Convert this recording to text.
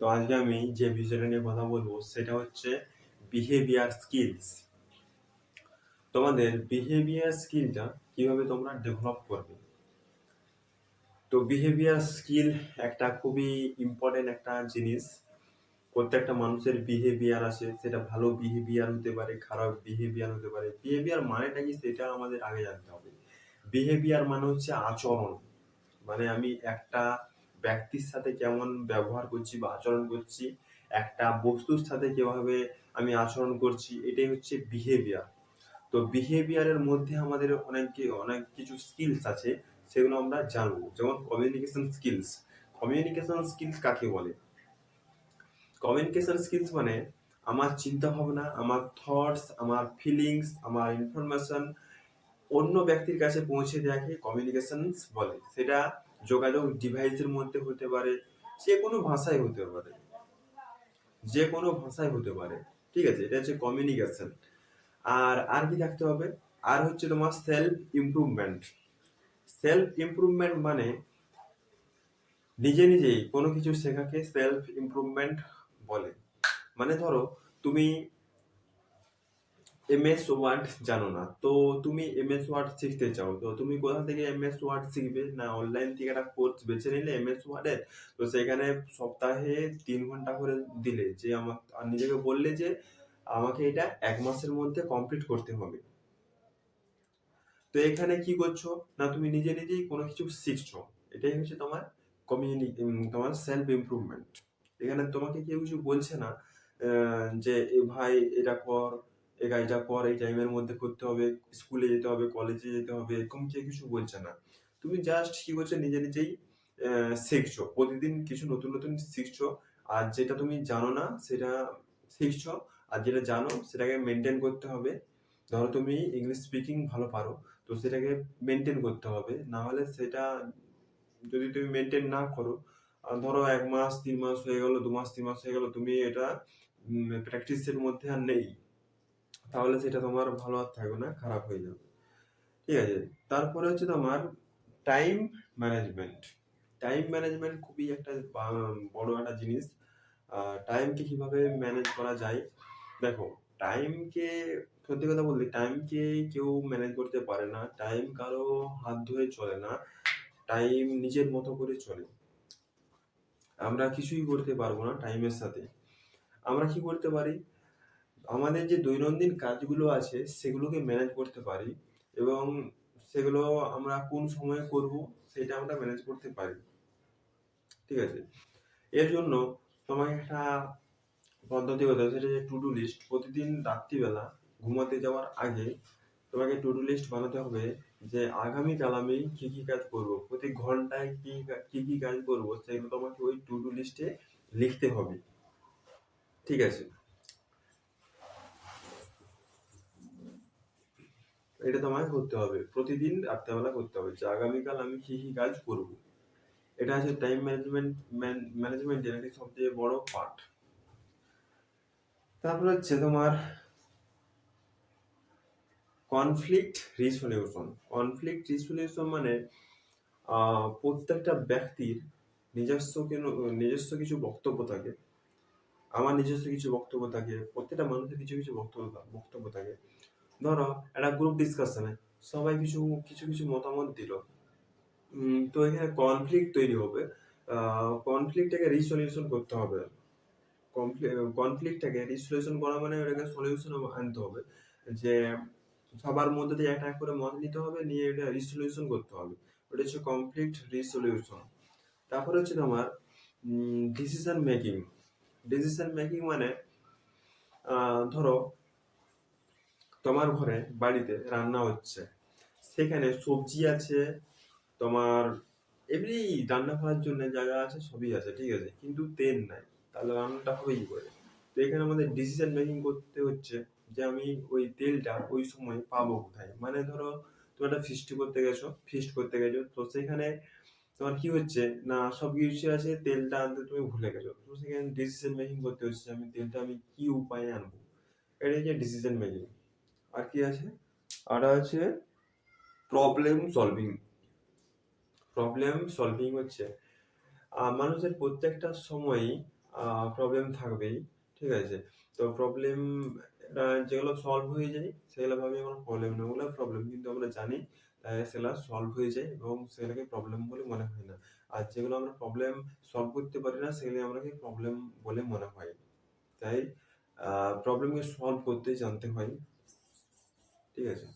তো আজকে আমি যে বিষয়টা নিয়ে কথা বলবো সেটা হচ্ছে বিহেভিয়ার স্কিলস। তোমাদের বিহেভিয়ার স্কিলটা কিভাবে তোমরা ডেভেলপ করবে। তো বিহেভিয়ার স্কিল একটা খুবই ইম্পর্টেন্ট একটা জিনিস। প্রত্যেকটা মানুষের বিহেভিয়ার আছে, সেটা ভালো বিহেভিয়ার হতে পারে, খারাপ বিহেভিয়ার হতে পারে। বিহেভিয়ার মানেটা কি সেটা আমাদের আগে জানতে হবে। বিহেভিয়ার মানে হচ্ছে আচরণ, মানে আমি একটা ব্যক্তির সাথে কেমন ব্যবহার করছি বা আচরণ করছি, একটা বস্তুর সাথে কিভাবে আমি আচরণ করছি, এটাই হচ্ছে বিহেভিয়ার। তো বিহেভিয়ারের মধ্যে আমাদের অনেক কিছু স্কিলস আছে, সেগুলো আমরা জানবো। যেমন কমিউনিকেশন স্কিলস। কমিউনিকেশন স্কিলস কাকে বলে? কমিউনিকেশন স্কিলস মানে আমার চিন্তা ভাবনা, আমার থটস, আমার ফিলিংস, আমার ইনফরমেশন অন্য ব্যক্তির কাছে পৌঁছে দেওয়াকে কমিউনিকেশনস বলে। সেটা যোগাযোগ ডিভাইসের মধ্যে হতে পারে, যে কোনো ভাষায় হতে পারে, যে কোনো ভাষায় হতে পারে। ঠিক আছে, এটা হচ্ছে কমিউনিকেশন। আর আর কি থাকতে হবে? আর হচ্ছে তোমার সেলফ ইমপ্রুভমেন্ট। সেলফ ইমপ্রুভমেন্ট মানে নিজে নিজেই কোনো কিছু শেখাকে সেলফ ইমপ্রুভমেন্ট বলে। মানে ধরো তুমি এমএস ওয়ার্ড জানো না, তো তুমি এমএস ওয়ার্ড শিখতে চাও, তো তুমি কোথা থেকে এমএস ওয়ার্ড শিখবে? না, অনলাইন থেকে একটা কোর্স বেছে নিলে এমএস ওয়ার্ডের। তো সেখানে সপ্তাহে 3 ঘন্টা করে দিলে, যে আমার আর নিজেকে বললে যে আমাকে এটা 1 মাসের মধ্যে কমপ্লিট করতে হবে। তো এখানে কি করছো? না, তুমি নিজে নিজেই কোনো কিছু শিখছো। এটাই হচ্ছে তোমার তোমার সেলফ ইমপ্রুভমেন্ট। এখানে তোমাকে কেউ কিছু বলছে না যে এ ভাই এটা কর, এ কাজটা কর, এই টাইমের মধ্যে করতে হবে, স্কুলে যেতে হবে, কলেজে যেতে হবে, এরকম কেউ কিছু বলছে না। তুমি জাস্ট কি করছো? নিজে নিজেই শিখছো, প্রতিদিন কিছু নতুন নতুন শিখছো। আর যেটা তুমি জানো না সেটা শিখছো, আর যেটা জানো সেটাকে মেনটেন করতে হবে। ধরো তুমি ইংলিশ স্পিকিং ভালো পারো, তো সেটাকে মেনটেন করতে হবে। না হলে সেটা যদি তুমি মেনটেন না করো, ধরো 1 মাস 3 মাস হয়ে গেল, 2 মাস 3 মাস হয়ে গেল, তুমি এটা প্র্যাকটিসের মধ্যে আর নেই, তাহলে সেটা তোমার ভালো আর থাকবে না, খারাপ হয়ে যাবে। ঠিক আছে। তারপরে হচ্ছে তোমার টাইম ম্যানেজমেন্ট। টাইম ম্যানেজমেন্ট খুবই একটা বড় একটা জিনিস। টাইমকে কিভাবে ম্যানেজ করা যায়? দেখো, টাইমকে, সত্যি কথা বলতে টাইমকে কেউ ম্যানেজ করতে পারে না। টাইম কারো হাত ধরে চলে না, টাইম নিজের মতো করে চলে। আমরা কিছুই করতে পারবো না টাইমের সাথে। আমরা কি করতে পারি? আমাদের যে দৈনন্দিন কাজগুলো আছে সেগুলোকে ম্যানেজ করতে পারি, এবং সেগুলো আমরা কোন সময়ে করব সেটা আমরা ম্যানেজ করতে পারি। ঠিক আছে। এর জন্য তোমাকে একটা পদ্ধতি হতে হবে, সেটা টু ডু লিস্ট। প্রতিদিন রাত্রিবেলা ঘুমাতে যাওয়ার আগে তোমাকে টু ডু লিস্ট বানাতে হবে, যে আগামীকাল আমি কি কি কাজ করব, প্রতি ঘন্টায় কি কি কাজ করব, সেগুলো তোমাকে ওই টু ডু লিস্টে লিখতে হবে। ঠিক আছে। এটা তোমাকে করতে হবে, প্রতিদিন রাত্রেবেলা করতে হবে, যে আগামীকাল আমি কি কি কাজ করব। এটা হচ্ছে টাইম ম্যানেজমেন্টের একটি সবচেয়ে বড় পার্ট। তারপর হচ্ছে তোমার কনফ্লিক্ট রিসলিউশন। কনফ্লিক্ট রিসলিউশন মানে প্রত্যেকটা ব্যক্তির নিজস্ব কিছু বক্তব্য থাকে। আমার নিজস্ব কিছু বক্তব্য থাকে, প্রত্যেকটা মানুষের কিছু কিছু বক্তব্য থাকে। ধরো একটা গ্রুপ ডিসকাশনে সবাই কিছু কিছু কিছু মতামত দিল, তো এখানে কনফ্লিক্ট তৈরি হবে। কনফ্লিক্টটাকে রিসলিউশন করতে হবে। কনফ্লিক্টটাকে রিসলিউশন করা মানে ওটাকে সলিউশন আনতে হবে, যে সবার মধ্যে দিয়ে একটা করে মত নিতে হবে, নিয়ে এটা রিসলিউশন করতে হবে। ওটা হচ্ছে কনফ্লিক্ট রিসলিউশন। তারপরে হচ্ছে তোমার ডিসিশন মেকিং। ডিসিশন মেকিং মানে ধরো তোমার ঘরে বাড়িতে রান্না হচ্ছে, সেখানে সবজি আছে, তোমার এমনি রান্না করার জন্য জায়গা আছে, সবই আছে, ঠিক আছে, কিন্তু তেল নাই, তাহলে রান্নাটা হবে কি করে? তো এখানে আমাদের ডিসিশন মেকিং করতে হচ্ছে, যে আমি ওই তেলটা ওই সময় পাবো কোথায়। মানে ধরো তুমি একটা ফিস্ট করতে গেছো, তো সেখানে তোমার কি হচ্ছে না, সব কিছু আছে, তেলটা আনতে তুমি ভুলে গেছো, তো সেখানে ডিসিশন মেকিং করতে হচ্ছে, আমি তেলটা আমি কি উপায়ে আনবো। এটা হচ্ছে ডিসিশন মেকিং। আর কি আছে? আর আছে প্রবলেম সলভিং। প্রবলেম সলভিং হচ্ছে মানুষের প্রত্যেকটা সময়ই প্রবলেম থাকবেই, ঠিক আছে? তো প্রবলেম যেগুলো সলভ হয়ে যায় সেগুলো ভাবি কোনো প্রবলেম না, ওগুলো প্রবলেম, কিন্তু আমরা জানি সেগুলো সলভ হয়ে যায় এবং সেগুলোকে প্রবলেম বলে মনে হয় না। আর যেগুলো আমরা প্রবলেম সলভ করতে পারি না সেগুলো আমাকে প্রবলেম বলে মনে হয়। তাই প্রবলেমকে সলভ করতে জানতে হয়, ঠিক আছে?